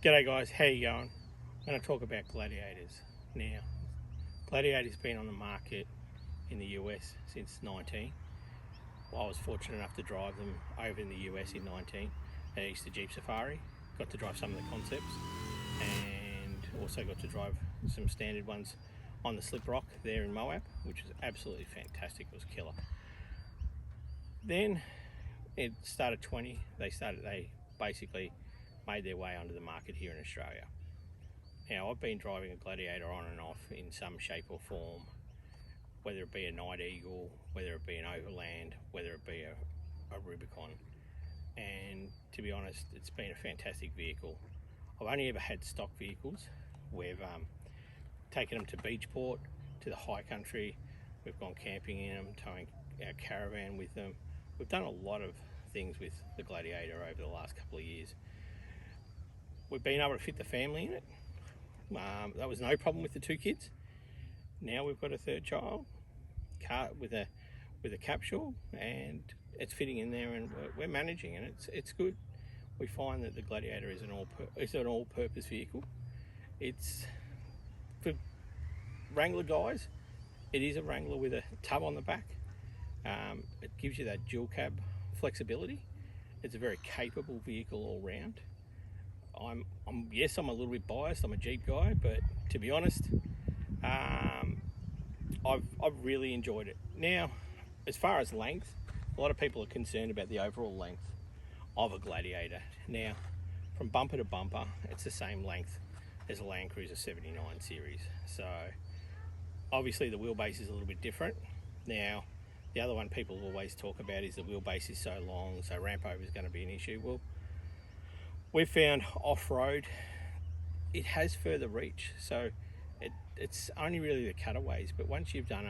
G'day guys, how you going? I'm going to talk about Gladiators. Now, Gladiator's been on the market in the US since 19. I was fortunate enough to drive them over in the US in 19 at Easter Jeep Safari. Got to drive some of the concepts and also got to drive some standard ones on the Slip Rock there in Moab, which was absolutely fantastic. It was killer. Then it started 20. They basically made their way onto the market here in Australia. Now, I've been driving a Gladiator on and off in some shape or form, whether it be a Night Eagle, whether it be an Overland, whether it be a Rubicon. And to be honest, it's been a fantastic vehicle. I've only ever had stock vehicles. We've taken them to Beachport, to the high country. We've gone camping in them, towing our caravan with them. We've done a lot of things with the Gladiator over the last couple of years. We've been able to fit the family in it. That was no problem with the two kids. Now we've got a third child, car with a capsule, and it's fitting in there, and we're managing, and it's good. We find that the Gladiator is an all-purpose vehicle. It's for Wrangler guys. It is a Wrangler with a tub on the back. It gives you that dual cab flexibility. It's a very capable vehicle all round. I'm a little bit biased. I'm a Jeep guy, but to be honest, I've really enjoyed it. Now, as far as length, a lot of people are concerned about the overall length of a Gladiator. Now, from bumper to bumper, it's the same length as a Land Cruiser 79 series. So, obviously the wheelbase is a little bit different. Now, the other one people always talk about is the wheelbase is so long, so ramp over is going to be an issue. Well, we've found off-road, it has further reach. So it's only really the cutaways, but once you've done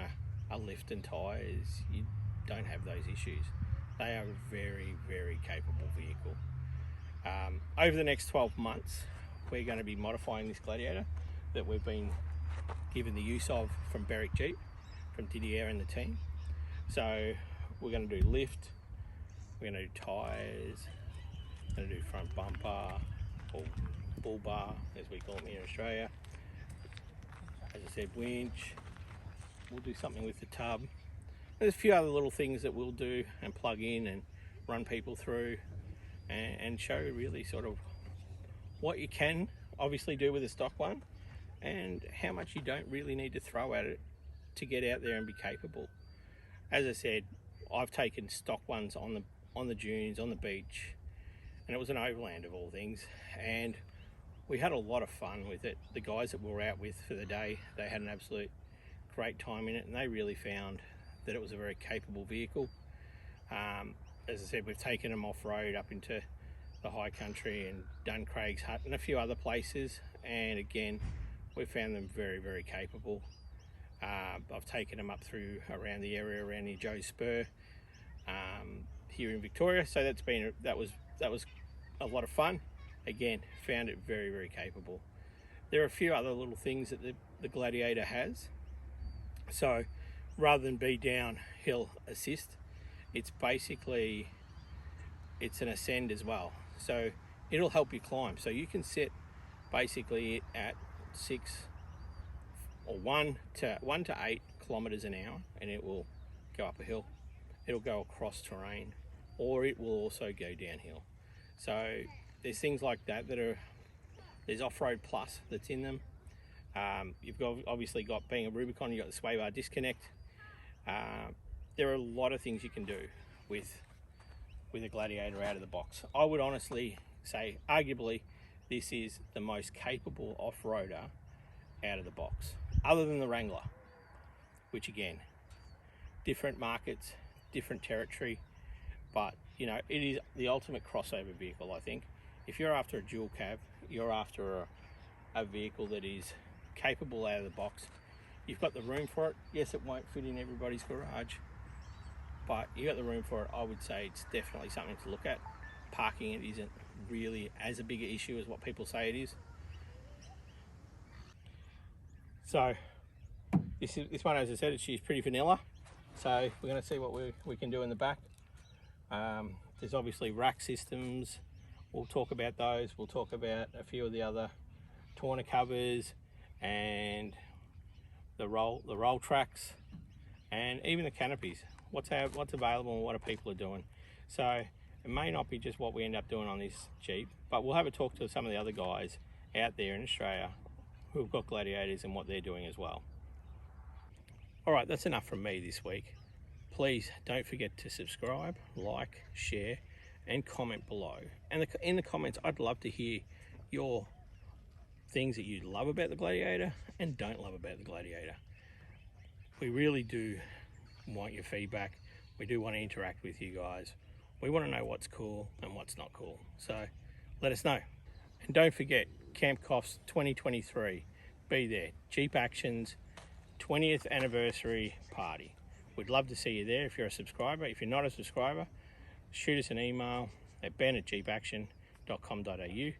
a lift and tyres, you don't have those issues. They are a very, very capable vehicle. Over the next 12 months, we're going to be modifying this Gladiator that we've been given the use of from Berwick Jeep, from Didier and the team. So we're going to do lift, we're going to do tyres, we're going to do front bumper, or bull bar as we call them here in Australia. As I said, winch. We'll do something with the tub. There's a few other little things that we'll do and plug in and run people through and show really sort of what you can obviously do with a stock one and how much you don't really need to throw at it to get out there and be capable. As I said, I've taken stock ones on the dunes, on the beach, and it was an Overland of all things, and we had a lot of fun with it. The guys that we were out with for the day, they had an absolute great time in it, and they really found that it was a very capable vehicle. As I said, we've taken them off-road up into the high country and done Craig's Hut and a few other places, and again, we found them very, very capable. I've taken them up through around the area around near Joe's Spur here in Victoria, so that was a lot of fun. Again, found it very, very capable. There are a few other little things that the Gladiator has. So rather than be downhill assist, it's an ascend as well. So it'll help you climb. So you can set basically at 1 to 8 kilometers an hour, and it will go up a hill. It'll go across terrain, or it will also go downhill. So there's things like that there's off-road plus that's in them. You've obviously got, being a Rubicon, you've got the sway bar disconnect. There are a lot of things you can do with a Gladiator out of the box. I would honestly say, arguably, this is the most capable off-roader out of the box, other than the Wrangler, which again, different markets, different territory, but you know, it is the ultimate crossover vehicle. I think if you're after a dual cab, you're after a vehicle that is capable out of the box. You've got the room for it. Yes, it won't fit in everybody's garage, but you got the room for it. I would say it's definitely something to look at. Parking it isn't really as a bigger issue as what people say it is. So this one, as I said, she's pretty vanilla. So we're going to see what we can do in the back. There's obviously rack systems we'll talk about those. We'll talk about a few of the other tonner covers and the roll tracks, and even the canopies. What's available and what are people doing. So it may not be just what we end up doing on this Jeep, but we'll have a talk to some of the other guys out there in Australia who've got Gladiators and what they're doing as well. All right, that's enough from me this week. Please don't forget to subscribe, like, share, and comment below. And in the comments, I'd love to hear your things that you love about the Gladiator and don't love about the Gladiator. We really do want your feedback. We do want to interact with you guys. We want to know what's cool and what's not cool. So let us know. And don't forget, Camp Coffs 2023. Be there. Jeep Actions 20th anniversary party. We'd love to see you there if you're a subscriber. If you're not a subscriber, shoot us an email at ben@jeepaction.com.au